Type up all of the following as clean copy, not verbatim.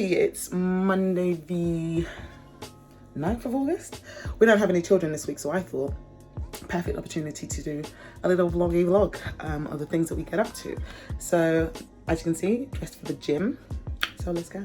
today it's Monday the 9th of August. We don't have any children this week, so I thought perfect opportunity to do a little vloggy vlog of the things that we get up to. So as you can see, dressed for the gym, so let's go.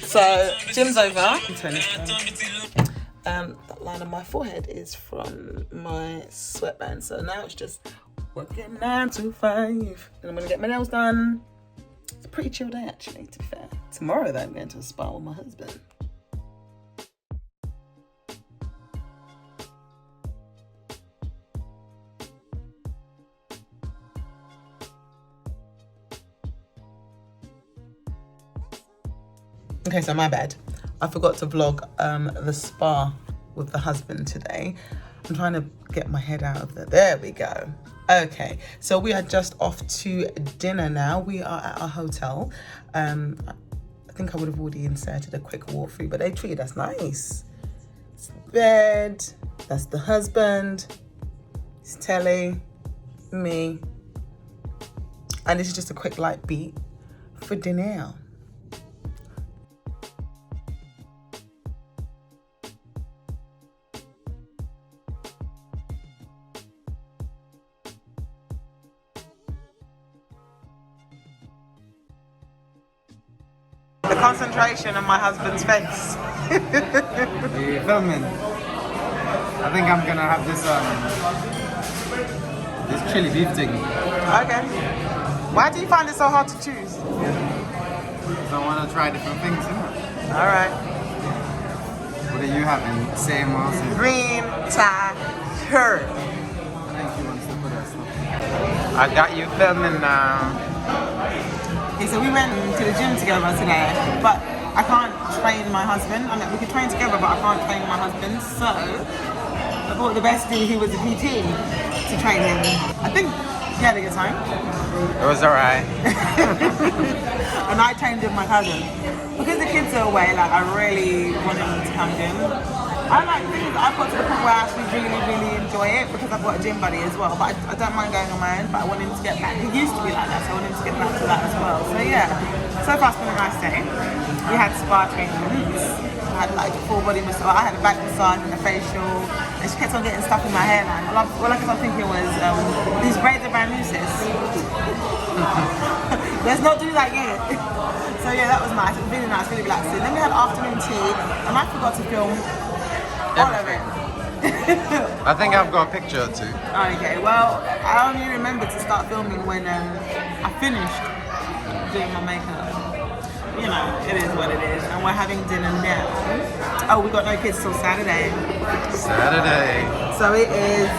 So gym's over. That line on my forehead is from my sweatband. So now it's just working 9 to 5, and I'm gonna get my nails done. It's a pretty chill day actually, to be fair. Tomorrow though, I'm going to a spa with my husband. Okay, so my bad. I forgot to vlog the spa with the husband today. I'm trying to get my head out of there. There we go. Okay, so we are just off to dinner now. We are at our hotel. I think I would have already inserted a quick walkthrough, but they treated us nice. It's the bed, that's the husband, it's telly, me. And this is just a quick light beat for dinner. The concentration on my husband's face. You filming? I think I'm gonna have this chili beef thing. Okay. Why do you find it so hard to choose? I want to try different things, isn't it? Alright. What are you having? Same also? Green Thai curry. I think he wants to put that stuff. I got you filming now. Okay, so we went to the gym together today, but I can't train my husband. I mean, we could train together, but I can't train my husband. So I thought the best thing, he was a PT, to train him. I think he had a good time. It was alright. And I trained with my cousin. Because the kids are away, like I really want him to come gym. I like things. I've got to the point where I actually really enjoy it because I've got a gym buddy as well. But I don't mind going on my own, but I want him to get back. He used to be like that, so I want him to get back to that as well. So yeah, so far it's been a nice day. We had spa treatments. I had like a full body massage. I had a back massage and a facial. And she kept on getting stuff in my hairline. All I kept on thinking was, these braids are brand new, sis. Let's not do that yet. So yeah, that was nice. It was really nice, really relaxing. Then we had afternoon tea, and I forgot to film all of it. I think I've got a picture or two. Okay, well, I only remembered to start filming when I finished doing my makeup. You know, it is what it is. And we're having dinner now. Oh, we got no kids till Saturday. Saturday. So it is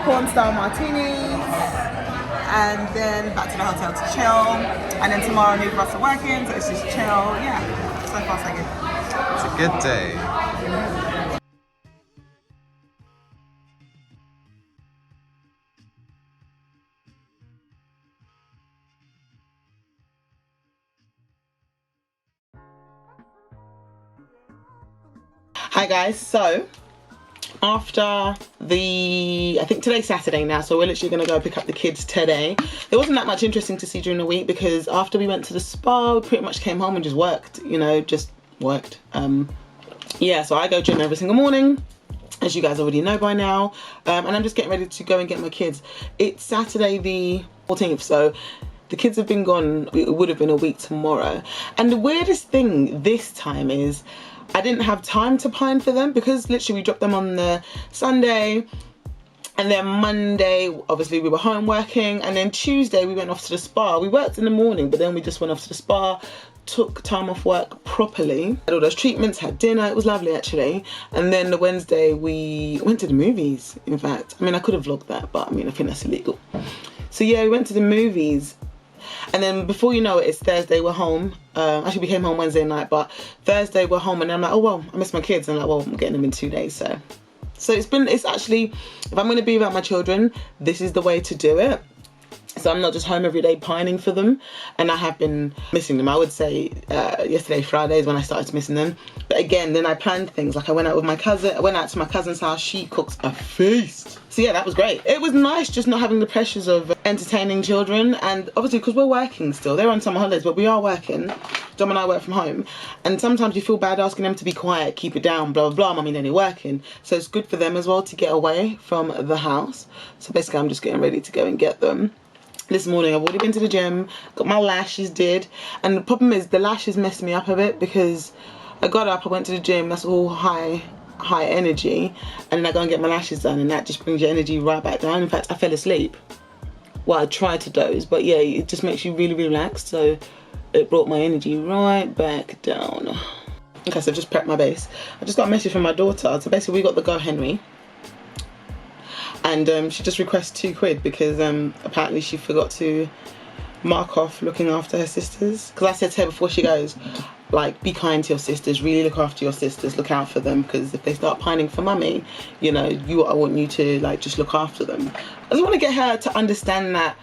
porn style martinis, and then back to the hotel to chill. And then tomorrow neither of us are working, so it's just chill. Yeah, so far so good. It's a good day. Hi guys, so after I think today's Saturday now, so we're literally gonna go pick up the kids today. There wasn't that much interesting to see during the week because after we went to the spa, we pretty much came home and just worked, you know, just worked. Yeah, so I go gym every single morning. as you guys already know by now, and I'm just getting ready to go and get my kids. It's Saturday the 14th, so the kids have been gone. It would have been a week tomorrow. And the weirdest thing this time is I didn't have time to pine for them, because literally we dropped them on the Sunday, and then Monday obviously we were home working, and then Tuesday we went off to the spa. We worked in the morning, but then we just went off to the spa, took time off work properly, had all those treatments, had dinner. It was lovely actually. And then the Wednesday we went to the movies. In fact, I mean, I could have vlogged that, but I mean, I think that's illegal. So yeah, we went to the movies, and then before you know it, it's Thursday, we're home. Actually we came home Wednesday night, but Thursday we're home, and I'm like, oh well, I miss my kids. And I'm like, well, I'm getting them in 2 days. So it's actually, if I'm going to be without my children, this is the way to do it. So I'm not just home every day pining for them, and I have been missing them. I would say yesterday, Friday, is when I started missing them. But again, then I planned things. Like I went out with my cousin. I went out to my cousin's house. She cooks a feast. So yeah, that was great. It was nice just not having the pressures of entertaining children. And obviously, because we're working still, they're on summer holidays, but we are working. Dom and I work from home. And sometimes you feel bad asking them to be quiet, keep it down, blah, blah, blah. I mean, they're working. So it's good for them as well to get away from the house. So basically, I'm just getting ready to go and get them. This morning I've already been to the gym, got my lashes did, and the problem is the lashes messed me up a bit, because I got up, I went to the gym, that's all high energy, and then I go and get my lashes done, and that just brings your energy right back down. In fact, I fell asleep. Well, I tried to doze, but yeah, it just makes you really relaxed, so it brought my energy right back down. Okay, so I've just prepped my base. I just got a message from my daughter. So basically we got the Go Henry, and she just requests £2 because apparently she forgot to mark off looking after her sisters. Because I said to her before she goes, like, be kind to your sisters, really look after your sisters, look out for them, because if they start pining for mummy, you know, I want you to like just look after them. I just want to get her to understand that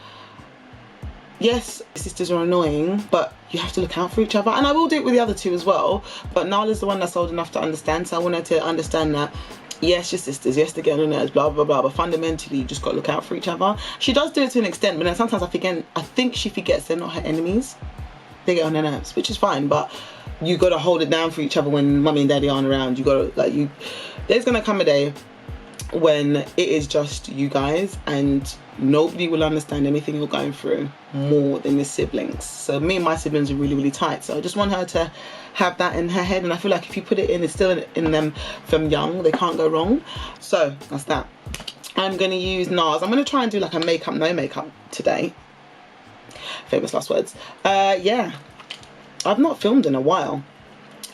yes, sisters are annoying, but you have to look out for each other. And I will do it with the other two as well, but Nala's the one that's old enough to understand, so I want her to understand that yes, your sisters, yes, they get on her nerves, blah, blah, blah, but fundamentally, you just got to look out for each other. She does do it to an extent, but then sometimes I think she forgets they're not her enemies. They get on her nerves, which is fine, but you got to hold it down for each other when mummy and daddy aren't around. You got to, like, there's going to come a day when it is just you guys, and nobody will understand anything you're going through more than your siblings. So me and my siblings are really, really tight, so I just want her to have that in her head, and I feel like if you put it in, it's still in them from young, they can't go wrong. So that's that. I'm going to use Nars. I'm going to try and do like a makeup, no makeup today. Famous last words. Yeah, I've not filmed in a while,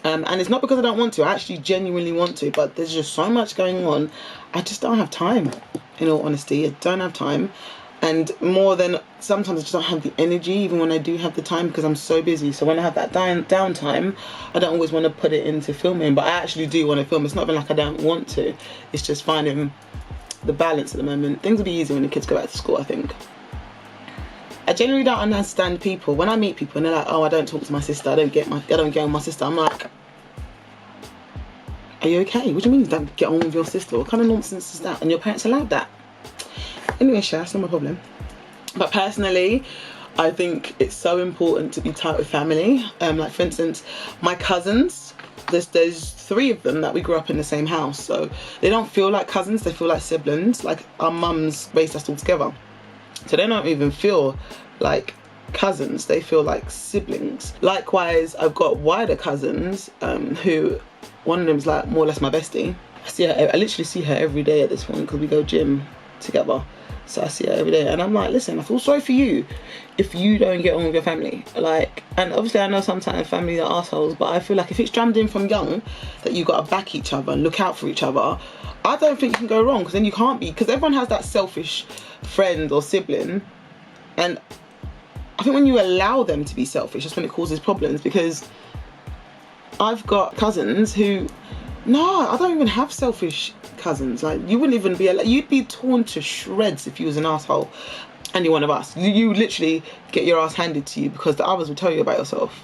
and it's not because I don't want to. I actually genuinely want to, but there's just so much going on. I just don't have time, in all honesty. I don't have time, and more than sometimes I just don't have the energy even when I do have the time, because I'm so busy. So when I have that downtime, I don't always want to put it into filming, but I actually do want to film. It's not even like I don't want to, it's just finding the balance at the moment. Things will be easier when the kids go back to school, I think. I generally don't understand people when I meet people and they're like, oh, I don't talk to my sister, I don't get on with my sister. I'm like, are you okay? What do you mean you don't get on with your sister? What kind of nonsense is that? And your parents allowed that? Anyway, Sha, that's not my problem. But personally, I think it's so important to be tight with family. Like for instance, my cousins, there's 3 of them that we grew up in the same house, so they don't feel like cousins, they feel like siblings. Like our mums raised us all together, so they don't even feel like cousins, they feel like siblings. Likewise, I've got wider cousins who, one of them is like more or less my bestie. I literally see her every day at this point because we go gym together. So I see her every day, and I'm like, listen, I feel sorry for you if you don't get on with your family. Like, and obviously I know sometimes families are assholes, but I feel like if it's drummed in from young that you got to back each other and look out for each other, I don't think you can go wrong, because then you can't be, because everyone has that selfish friend or sibling, and I think when you allow them to be selfish, that's when it causes problems. Because I've got cousins who, no, I don't even have selfish cousins. Like, you wouldn't even be, you'd be torn to shreds if you was an asshole, any one of us. You literally get your ass handed to you because the others will tell you about yourself.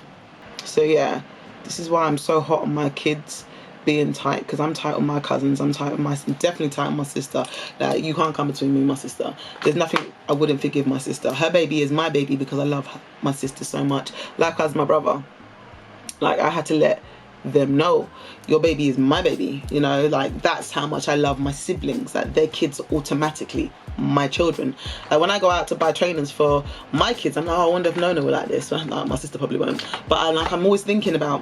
So yeah, this is why I'm so hot on my kids being tight, because I'm tight on my cousins, I'm definitely tight on my sister. Like, you can't come between me and my sister. There's nothing I wouldn't forgive my sister. Her baby is my baby because I love my sister so much. Likewise my brother. Like, I had to let them know your baby is my baby, you know, like that's how much I love my siblings, that their kids are automatically my children. Like when I go out to buy trainers for my kids, I'm like, oh, I wonder if Nona will like this. Well, my sister probably won't, but I'm always thinking about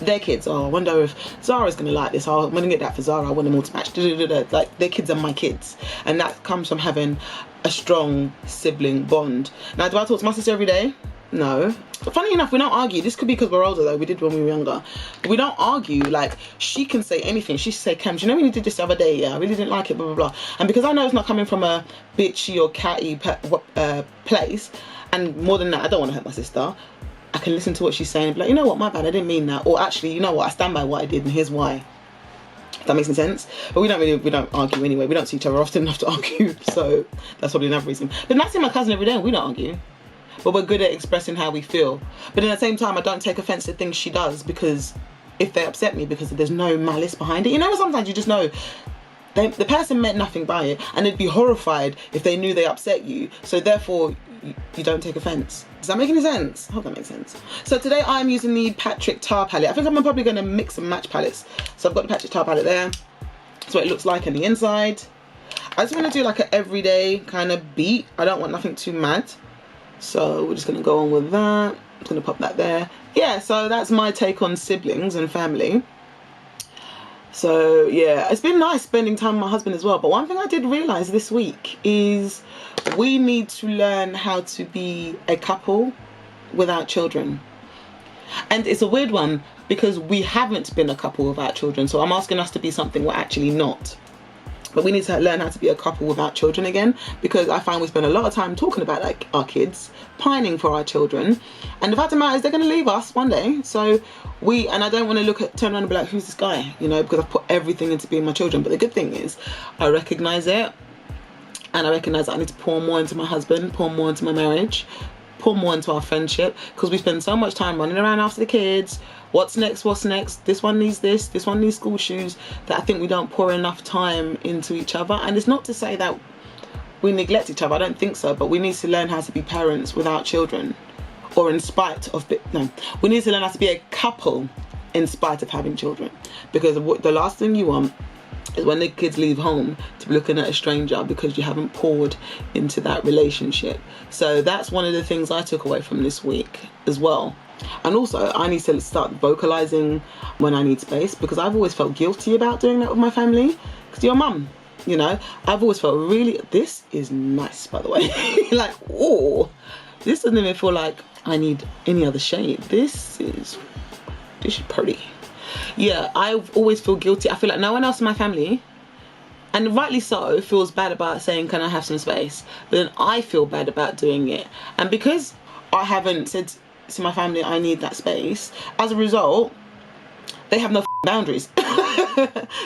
their kids. Oh, I wonder if Zara's gonna like this. Oh, I'm gonna get that for Zara. I want them all to match. Like their kids are my kids, and that comes from having a strong sibling bond. Now, do I talk to my sister every day? No. Funny enough, we don't argue. This could be because we're older though. We did when we were younger. But we don't argue. Like, she can say anything. She say, Cam, do you know when you did this the other day? Yeah, I really didn't like it, blah, blah, blah. And because I know it's not coming from a bitchy or catty place, and more than that, I don't want to hurt my sister, I can listen to what she's saying and be like, you know what, my bad, I didn't mean that. Or actually, you know what, I stand by what I did and here's why. If that makes any sense. But we don't argue anyway. We don't see each other often enough to argue. So that's probably another reason. But I see my cousin every day and we don't argue. But we're good at expressing how we feel. But at the same time, I don't take offense to things she does, because if they upset me, because there's no malice behind it. You know, sometimes you just know the person meant nothing by it, and they'd be horrified if they knew they upset you. So therefore, you don't take offense. Does that make any sense? I hope that makes sense. So today I'm using the Patrick Tar palette. I think I'm probably going to mix and match palettes. So I've got the Patrick Tar palette there. That's what it looks like on the inside. I just want to do like an everyday kind of beat. I don't want nothing too mad. So we're just going to go on with that. I'm just going to pop that there. Yeah, so that's my take on siblings and family. So yeah, it's been nice spending time with my husband as well. But one thing I did realise this week is we need to learn how to be a couple without children. And it's a weird one because we haven't been a couple without children. So I'm asking us to be something we're actually not. But we need to learn how to be a couple without children again, because I find we spend a lot of time talking about like our kids, pining for our children, and the fact of the matter is they're going to leave us one day. So and I don't want to turn around and be like, who's this guy, you know, because I've put everything into being my children. But the good thing is I recognise it, and I recognise that I need to pour more into my husband, pour more into my marriage, pour more into our friendship, because we spend so much time running around after the kids. What's next? This one needs this one needs school shoes, that I think we don't pour enough time into each other. And it's not to say that we neglect each other, I don't think so, but we need to learn how to be parents without children, or in spite of, no, we need to learn how to be a couple in spite of having children, because the last thing you want is when the kids leave home to be looking at a stranger because you haven't poured into that relationship. So that's one of the things I took away from this week as well. And also I need to start vocalizing when I need space, because I've always felt guilty about doing that with my family, because you're a mum, you know. Is always felt really, this is nice, by the way. Like, oh, this doesn't even feel like I need any other shade. This is pretty. Yeah, I always feel guilty. I feel like no one else in my family, and rightly so, feels bad about saying, can I have some space? But then I feel bad about doing it. And because I haven't said to my family I need that space, as a result, they have no boundaries.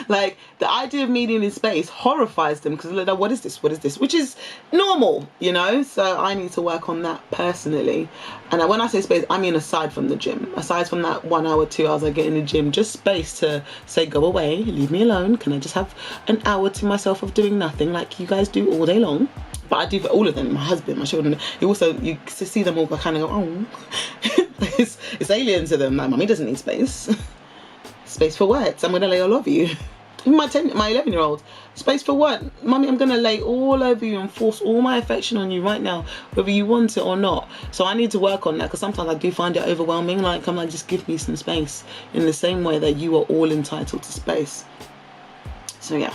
Like, the idea of me needing space horrifies them, because they're like, what is this, which is normal, you know. So I need to work on that personally. And when I say space, I mean aside from the gym, aside from that 1 hour 2 hours I get in the gym, just space to say, go away, leave me alone, can I just have an hour to myself of doing nothing like you guys do all day long. But I do for all of them, my husband, my children. You see them all kind of go, oh. it's alien to them. Like, mummy doesn't need space. Space for what? I'm going to lay all over you. Even my 11-year-old, space for what? Mummy, I'm going to lay all over you and force all my affection on you right now, whether you want it or not. So I need to work on that, because sometimes I do find it overwhelming. Like, I'm like, just give me some space, in the same way that you are all entitled to space. So yeah.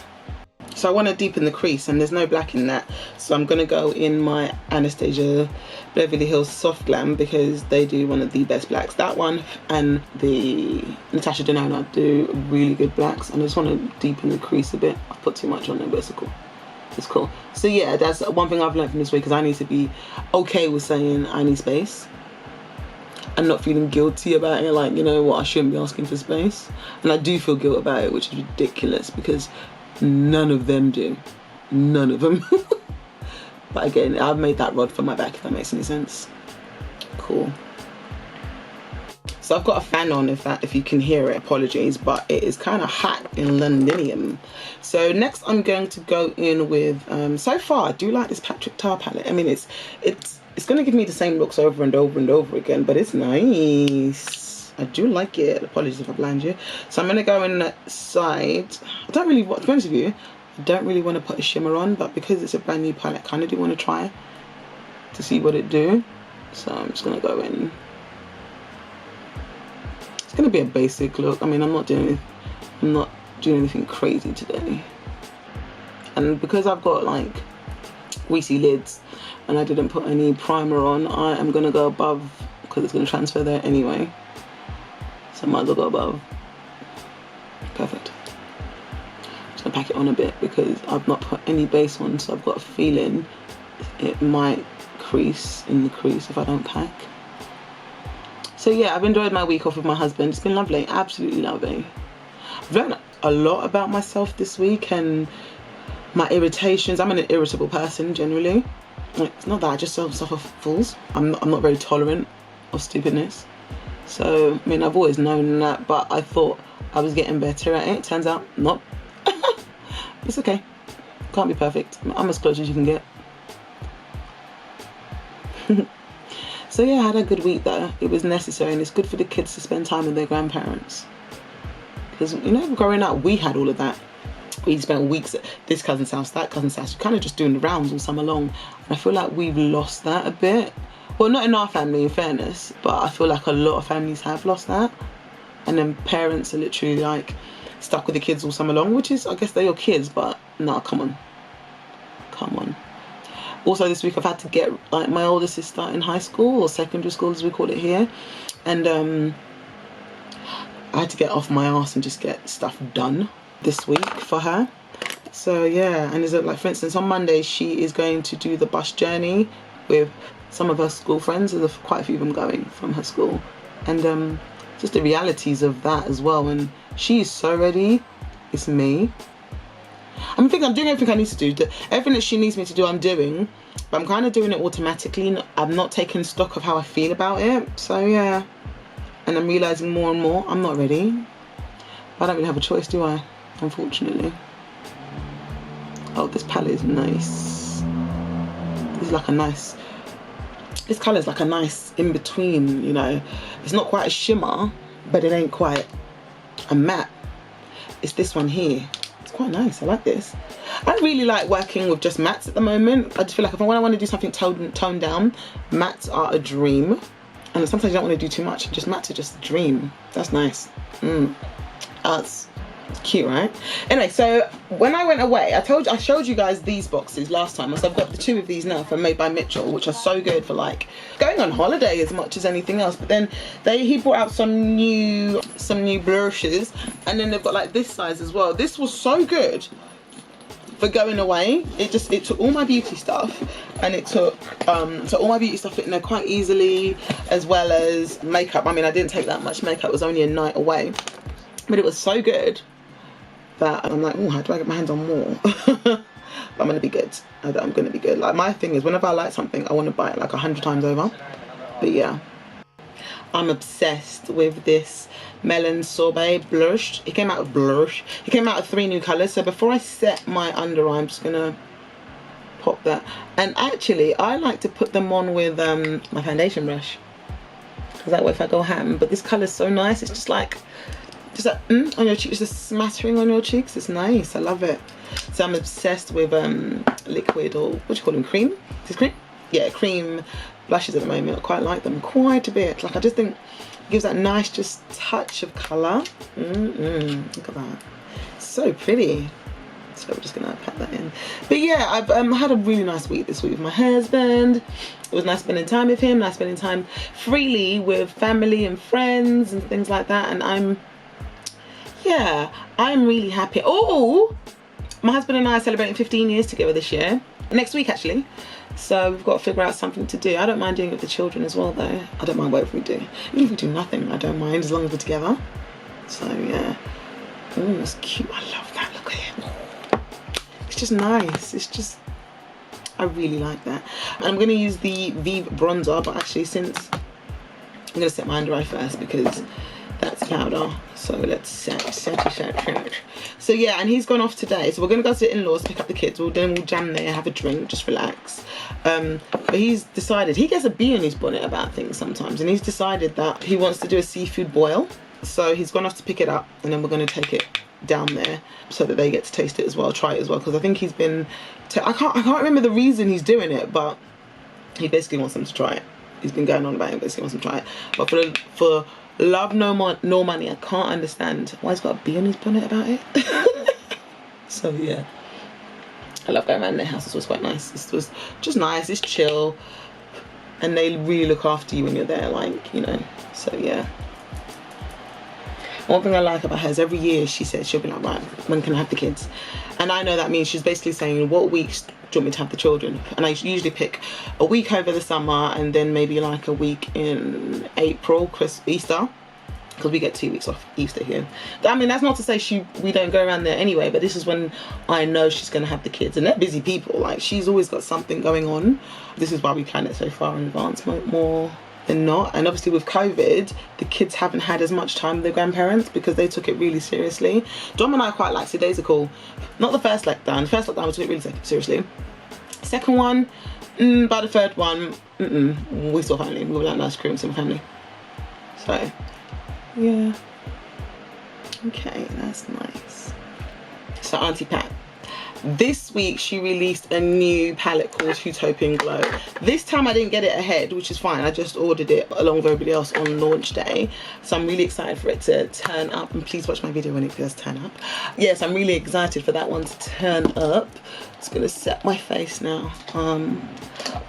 So I want to deepen the crease, and there's no black in that. So I'm going to go in my Anastasia Beverly Hills Soft Glam, because they do one of the best blacks. That one and the Natasha Denona do really good blacks. And I just want to deepen the crease a bit. I've put too much on there, but it's cool. It's cool. So yeah, that's one thing I've learned from this week, because I need to be okay with saying I need space. And not feeling guilty about it, like, you know what, I shouldn't be asking for space. And I do feel guilt about it, which is ridiculous, because none of them do. None of them. But again, I've made that rod for my back, if that makes any sense. Cool. So I've got a fan on, if you can hear it, apologies, but it is kind of hot in Londinium. So next I'm going to go in with, so far I do like this Patrick Tar palette. I mean, it's going to give me the same looks over and over and over again, but it's nice. I do like it. Apologies if I blind you. So I'm going to go inside. I don't really, to be honest with you, I don't really want to put a shimmer on, but because it's a brand new palette, I kind of do want to try to see what it do. So I'm just going to go in. It's going to be a basic look. I mean, I'm not doing anything crazy today. And because I've got like greasy lids and I didn't put any primer on, I am going to go above because it's going to transfer there anyway. So I might as well go above. Perfect. Just going to pack it on a bit because I've not put any base on, so I've got a feeling it might crease in the crease if I don't pack. So yeah, I've enjoyed my week off with my husband. It's been lovely, absolutely lovely. I've learned a lot about myself this week and my irritations. I'm an irritable person generally. Like, it's not that I just suffer fools. I'm not very tolerant of stupidness. So I mean, I've always known that, but I thought I was getting better at it. Turns out not. It's okay. Can't be perfect. I'm as close as you can get. So yeah, I had a good week though. It was necessary, and it's good for the kids to spend time with their grandparents. Because, you know, growing up, we had all of that. We spent weeks at this cousin's house, that cousin's house, kind of just doing the rounds all summer long. And I feel like we've lost that a bit. Well, not in our family, in fairness, but I feel like a lot of families have lost that. And then parents are literally like stuck with the kids all summer long, which is, I guess they're your kids, but no, come on. Come on. Also this week I've had to get like my older sister in high school, or secondary school as we call it here. And I had to get off my ass and just get stuff done this week for her. So yeah, and is it like, for instance, on Monday she is going to do the bus journey with some of her school friends. There's quite a few of them going from her school, and just the realities of that as well. And she is so ready. It's me. I'm doing everything I need to do. Everything that she needs me to do, I'm doing, but I'm kind of doing it automatically. I'm not taking stock of how I feel about it. So yeah, and I'm realizing more and more I'm not ready. I don't really have a choice, do I? Unfortunately. Oh, this palette is nice. This colour is like a nice in between, you know. It's not quite a shimmer, but it ain't quite a matte. It's this one here. It's quite nice. I like this. I really like working with just mattes at the moment. I just feel like when I want to do something toned down, mattes are a dream. And sometimes you don't want to do too much. Just mattes are just a dream. That's nice. That's cute, right? Anyway, so when I went away, I showed you guys these boxes last time. So I've got the 2 of these now from Made by Mitchell, which are so good for like going on holiday as much as anything else. But then he brought out some new brushes, and then they've got like this size as well. This was so good for going away. It took all my beauty stuff, and it took so all my beauty stuff fit in there quite easily, as well as makeup. I mean, I didn't take that much makeup. It was only a night away, but it was so good that I'm like, oh, how do I get my hands on more? But I'm gonna be good. I'm gonna be good. Like, my thing is, whenever I like something, I want to buy it like 100 times over. But yeah, I'm obsessed with this Melon Sorbet blush. It came out of blush. It came out of 3 new colours. So before I set my under eye, I'm just gonna pop that. And actually, I like to put them on with my foundation brush, because that way if I go ham. But this colour's so nice. It's just like on your cheeks, just smattering on your cheeks. It's nice. I love it. So I'm obsessed with liquid, or what do you call them, cream? Is this cream? Yeah, cream blushes at the moment. I quite like them quite a bit. Like, I just think it gives that nice just touch of colour. Look at that. So pretty. So we're just gonna pack that in. But yeah, I've had a really nice week this week with my husband. It was nice spending time with him, nice spending time freely with family and friends and things like that. And I'm really happy. Oh, my husband and I are celebrating 15 years together this year. Next week, actually. So we've got to figure out something to do. I don't mind doing it with the children as well, though. I don't mind whatever we do. Even if we do nothing, I don't mind, as long as we're together. So yeah. Oh, it's cute. I love that. Look at it. It's just nice. It's just, I really like that. And I'm going to use the Vive bronzer, but actually, since I'm going to set my under eye first, because That's powder. So let's set. So yeah, and he's gone off today. So we're gonna go to the in-laws, pick up the kids. Then we'll jam there, have a drink, just relax. But he's decided, he gets a bee in his bonnet about things sometimes, and he's decided that he wants to do a seafood boil. So he's gone off to pick it up, and then we're gonna take it down there so that they get to taste it as well, try it as well, because I think he's been I can't remember the reason he's doing it, but he basically wants them to try it. He's been going on about it, basically wants them to try it. But for love no money, I can't understand why he's got a bee on his bonnet about it. So yeah, I love going around their house. This was quite nice. This was just nice. It's chill, and they really look after you when you're there, like, you know. So yeah. One thing I like about her is every year she says, she'll be like, right, when can I have the kids? And I know that means she's basically saying, what weeks do you want me to have the children? And I usually pick a week over the summer, and then maybe like a week in April, Easter, because we get 2 weeks off Easter here. I mean, that's not to say we don't go around there anyway, but this is when I know she's going to have the kids. And they're busy people. Like, she's always got something going on. This is why we plan it so far in advance, more than not. And obviously with COVID, the kids haven't had as much time with their grandparents because they took it really seriously. Dom and I quite like Daisical. Not the first lockdown. The first lockdown we took it really seriously. Second one, by the third one, we saw family. We were like nice cream, some family. So yeah, okay, that's nice. So Auntie Pat, this week she released a new palette called Utopian Glow. This time I didn't get it ahead, which is fine. I just ordered it along with everybody else on launch day. So I'm really excited for it to turn up, and please watch my video when it does turn up. Yes, I'm really excited for that one to turn up. Just gonna set my face now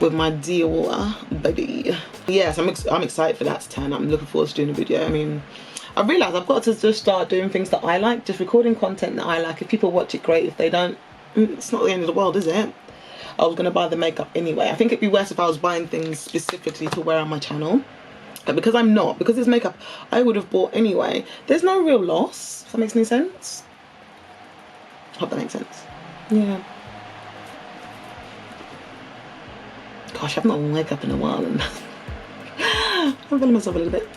with my Dior baby. Yes, I'm excited for that to turn up. I'm looking forward to doing a video. I mean, I realised I've got to just start doing things that I like, just recording content that I like. If people watch it, great. If they don't, it's not the end of the world, is it? I was going to buy the makeup anyway. I think it'd be worse if I was buying things specifically to wear on my channel. But because I'm not, because it's makeup I would have bought anyway, there's no real loss, if that makes any sense. I hope that makes sense. Yeah. Gosh, I've not worn makeup in a while, and I'm feeling myself a little bit.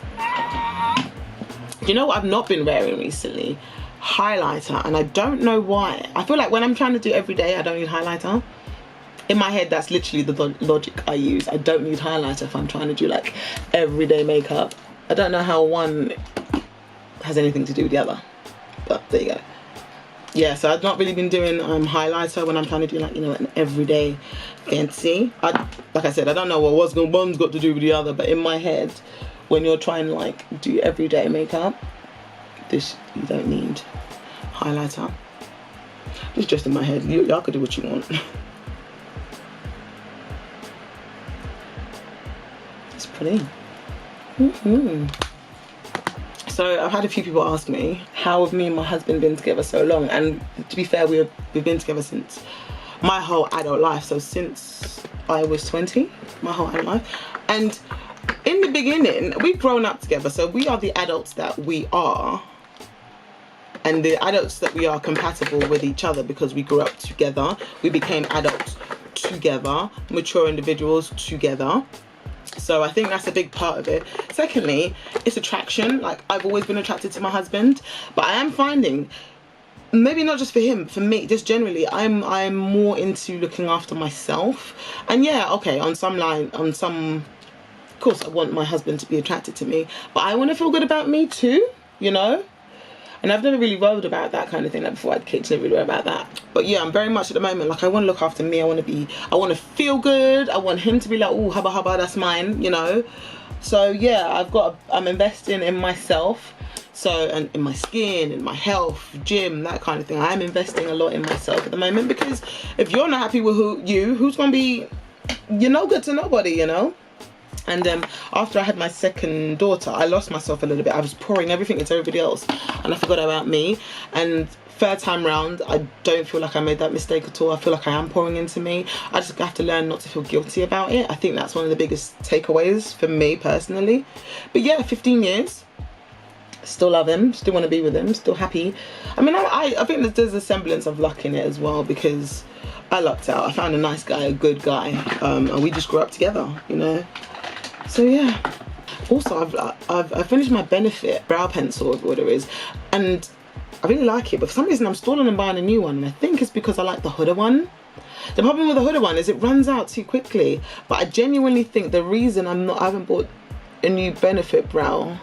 You know what I've not been wearing recently? Highlighter, and I don't know why. I feel like when I'm trying to do every day, I don't need highlighter. In my head, that's literally the logic I use. I don't need highlighter if I'm trying to do like everyday makeup. I don't know how one has anything to do with the other, but there you go. Yeah, so I've not really been doing highlighter when I'm trying to do, like, you know, an everyday fancy. Like I said, I don't know what one's got to do with the other, but in my head, when you're trying to like do everyday makeup, you don't need highlighter. It's just in my head. Y'all could do what you want. It's pretty. So I've had a few people ask me, how have me and my husband been together so long? And to be fair, we've been together since my whole adult life. So since I was 20, my whole adult life. And in the beginning, we've grown up together. So we are the adults that we are. And the adults that we are compatible with each other because we grew up together. We became adults together, mature individuals together. So I think that's a big part of it. Secondly, it's attraction. Like, I've always been attracted to my husband, but I am finding, maybe not just for him, for me, just generally, I'm more into looking after myself. And yeah, okay, of course I want my husband to be attracted to me, but I want to feel good about me too, you know? And I've never really worried about that kind of thing. Like, before I had kids, never really worried about that. But yeah, I'm very much at the moment, like, I want to look after me. I want to feel good. I want him to be like, oh, hubba, that's mine, you know? So yeah, I'm investing in myself. So, and in my skin, in my health, gym, that kind of thing. I am investing a lot in myself at the moment, because if you're not happy with who's going to be, you're no good to nobody, you know? And after I had my second daughter, I lost myself a little bit. I was pouring everything into everybody else, and I forgot about me. And third time round, I don't feel like I made that mistake at all. I feel like I am pouring into me. I just have to learn not to feel guilty about it. I think that's one of the biggest takeaways for me personally. But yeah, 15 years. Still love him, still want to be with him, still happy. I mean, I think that there's a semblance of luck in it as well, because I lucked out. I found a nice guy, a good guy, and we just grew up together, you know? So yeah, Also, I've finished my Benefit brow pencil, whatever it is, and I really like it, but for some reason I'm stalling and buying a new one, and I think it's because I like the Huda one. The problem with the Huda one is it runs out too quickly, but I genuinely think the reason I haven't bought a new Benefit brow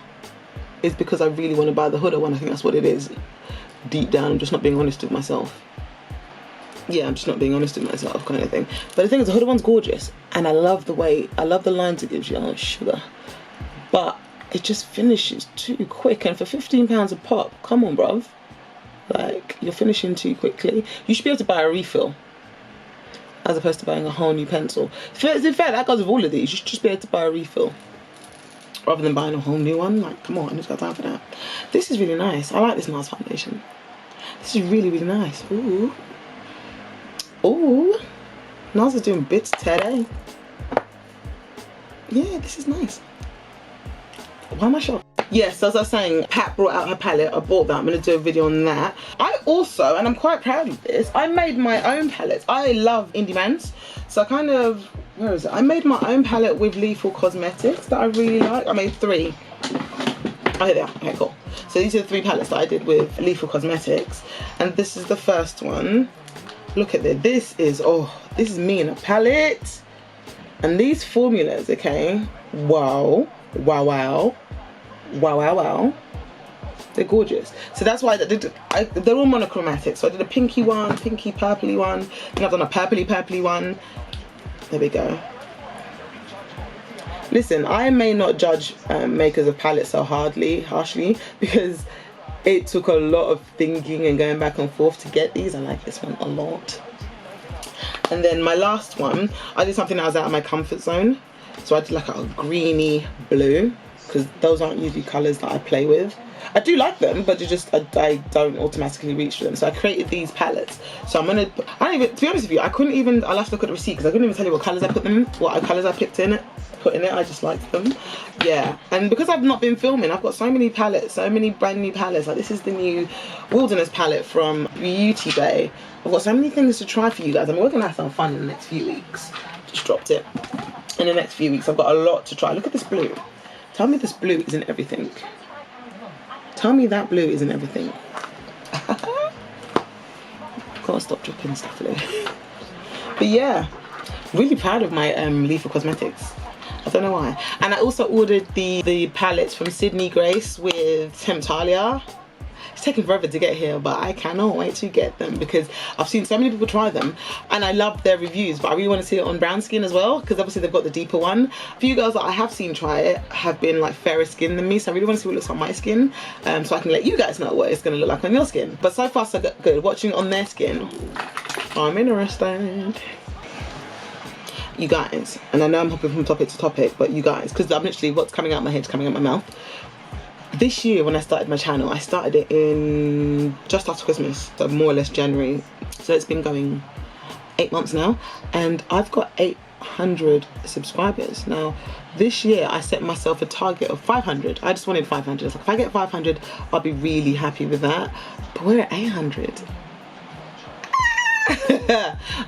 is because I really want to buy the Huda one. I think that's what it is. Deep down, I'm just not being honest with myself. Yeah, I'm just not being honest with myself, kind of thing. But the thing is, the Huda one's gorgeous, and I love the lines it gives you. Oh, sugar. But it just finishes too quick, and for £15 a pop, come on, bruv. Like, you're finishing too quickly. You should be able to buy a refill as opposed to buying a whole new pencil. In fact, that goes with all of these. You should just be able to buy a refill rather than buying a whole new one. Like, come on, who's got time for that? This is really nice. I like this Nars foundation. This is really, really nice. Ooh. Ooh. Nars is doing bits today. Yeah, this is nice. Why am I shocked? Yes, as I was saying, Pat brought out her palette. I bought that. I'm going to do a video on that. I also, and I'm quite proud of this, I made my own palettes. I love indie brands. So I kind of, where is it? I made my own palette with Lethal Cosmetics that I really like. I made 3. Oh, here they are. Okay, cool. So these are the 3 palettes that I did with Lethal Cosmetics. And this is the first one. Look at this. This is me in a palette. And these formulas, okay? Wow. Wow, wow. Wow, wow, wow. They're gorgeous. So that's why they're all monochromatic. So I did a pinky one, pinky purpley one, then I've done a purpley one. There we go. Listen, I may not judge makers of palettes so harshly, because it took a lot of thinking and going back and forth to get these. I like this one a lot. And then my last one, I did something that was out of my comfort zone. So I did like a greeny blue, because those aren't usually colours that I play with. I do like them, but I don't automatically reach for them. So I created these palettes. So I'm gonna, to be honest with you, I'll have to look at the receipt, because I couldn't even tell you what colours I put in it. I just liked them. Yeah, and because I've not been filming, I've got so many palettes, so many brand new palettes. Like, this is the new Wilderness palette from Beauty Bay. I've got so many things to try for you guys. I mean, we're gonna have some fun in the next few weeks. Just dropped it. In the next few weeks, I've got a lot to try. Look at this blue. Tell me this blue isn't everything. Tell me that blue isn't everything. Gotta stop dripping stuff, Lou. But yeah, really proud of my Lethal Cosmetics. I don't know why. And I also ordered the palettes from Sydney Grace with Temptalia. It's taking forever to get here, but I cannot wait to get them, because I've seen so many people try them and I love their reviews, but I really want to see it on brown skin as well, because obviously they've got the deeper one. A few girls that I have seen try it have been like fairer skin than me, so I really want to see what it looks like on my skin, so I can let you guys know what it's going to look like on your skin. But so far so good. Watching on their skin, I'm interested. You guys, and I know I'm hopping from topic to topic, but you guys, because I'm literally, what's coming out my head is coming out my mouth. This year when I started my channel, I started it in just after Christmas, so more or less January. So it's been going 8 months now, and I've got 800 subscribers. Now, this year I set myself a target of 500. I just wanted 500. I was like, if I get 500, I'll be really happy with that. But we're at 800.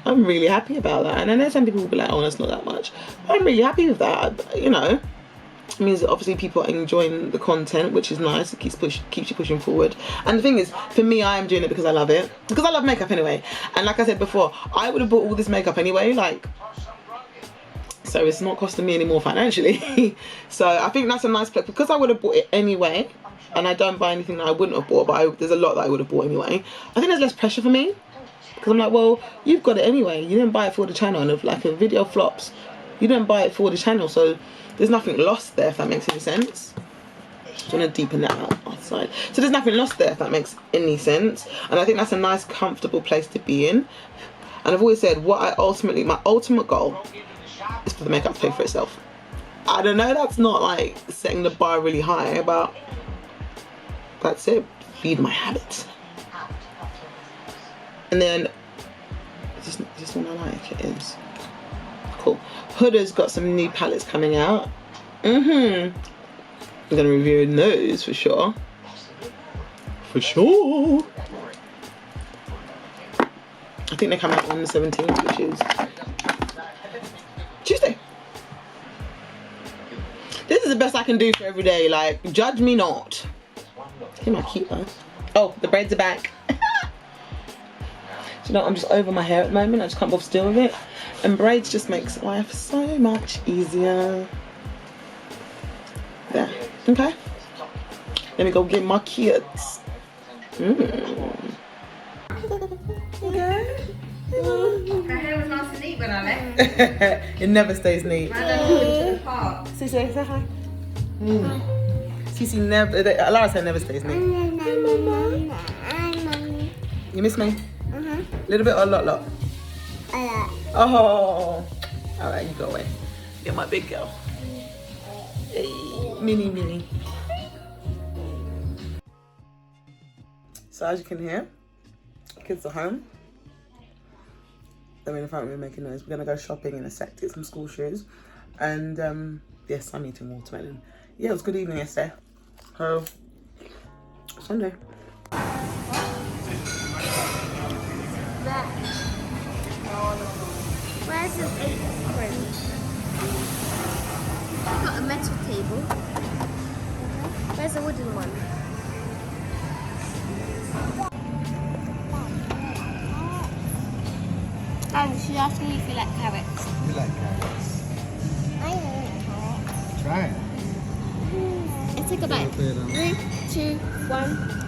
I'm really happy about that. And I know some people will be like, oh, that's not that much. But I'm really happy with that, you know. It means that obviously people are enjoying the content, which is nice. It keeps you pushing forward. And the thing is, for me, I am doing it because I love it. Because I love makeup anyway. And like I said before, I would have bought all this makeup anyway, like, so it's not costing me any more financially. So I think that's a nice plug, because I would have bought it anyway, and I don't buy anything that I wouldn't have bought, but there's a lot that I would have bought anyway. I think there's less pressure for me, because I'm like, well, you've got it anyway. You didn't buy it for the channel, and if like a video flops, you didn't buy it for the channel, so there's nothing lost there, if that makes any sense. Just want to deepen that out outside. So there's nothing lost there, if that makes any sense. And I think that's a nice, comfortable place to be in. And I've always said, my ultimate goal is for the makeup to pay for itself. I don't know, that's not like setting the bar really high, but that's it. Feed my habits. And then, is this one I like? It is. Cool. Huda's got some new palettes coming out. I'm gonna review those for sure. For sure. I think they come out on the 17th, which is Tuesday. This is the best I can do for every day. Like, judge me not. Look at my cute though. Oh, the braids are back. You know, I'm just over my hair at the moment. I just can't bother to deal with it. And braids just makes life so much easier. There. Okay. Let me go get my kids. Her hair was nice and neat when I left. It never stays neat. Cece, say hi. Cece never, Lara said never stays neat. You miss me? A little bit or a lot? A lot. Oh. Alright, you go away. You're my big girl. Hey, mini. So as you can hear, kids are home. They're in the front room making noise. We're gonna go shopping in a sec to get some school shoes. And yes, I'm eating watermelon. Yeah, it was a good evening yesterday. So, Sunday. Where's the apron? I've got a metal table. Where's the wooden one? She asked me if you like carrots. You like carrots? I don't like carrots. Try it. Let's take a bite. 3, 2, 1.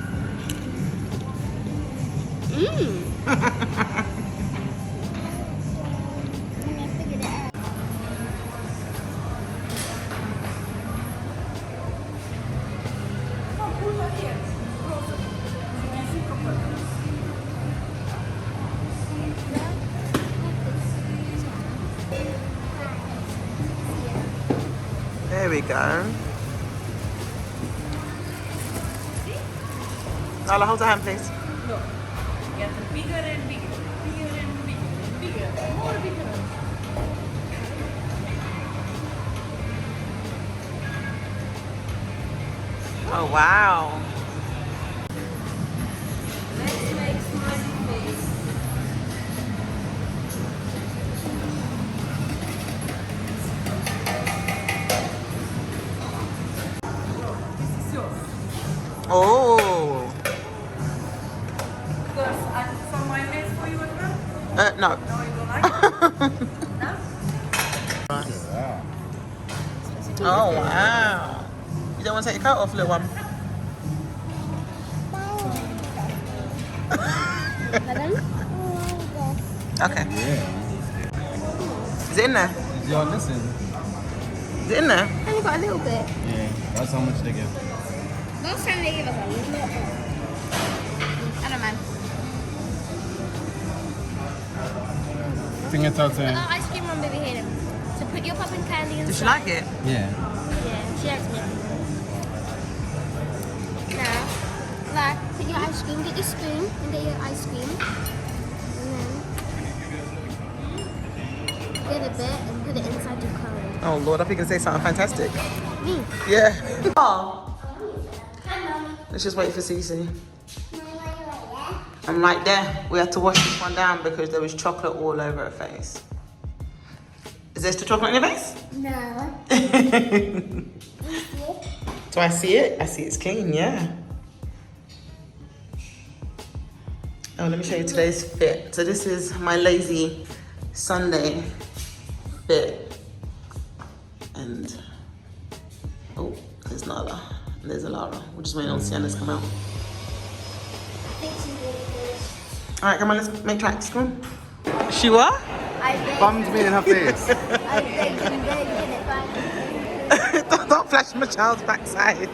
There we go. Nala, hold her hand, please. No. Get bigger and bigger. Bigger and bigger. Bigger. More bigger. Oh, wow. Let's make smiley face. This is yours. Oh. Because I put some mayonnaise for you as well. No. No, you don't like it? No? Oh, wow. You don't want to take your coat off, little one? Okay. Yeah. Is it in there? Y'all listen. Is it in there? Only got a little bit. Yeah, that's how much they give. Last time they gave us a little bit. I don't mind. I think it's out there. Oh, ice cream on baby here. So put your popping candy inside. Did she like it? Yeah. Yeah, she likes me. Now, like, put your ice cream, get your spoon and get your ice cream. And then get a bit and put it inside your cone. Oh, Lord, I think you can say something fantastic. Me. Yeah. Oh. Let's just wait for Cece. I'm right there. We had to wash this one down because there was chocolate all over her face. Is there still chocolate in your face? No. Do I see it? I see it's clean, yeah. Oh, let me show you today's fit. So this is my lazy Sunday fit. And, oh, there's Nala. There's Alara. We're just waiting on Sienna's come out. All right, come on, let's make tracks, come on. She what? Bummed me in her face. Don't flash my child's backside.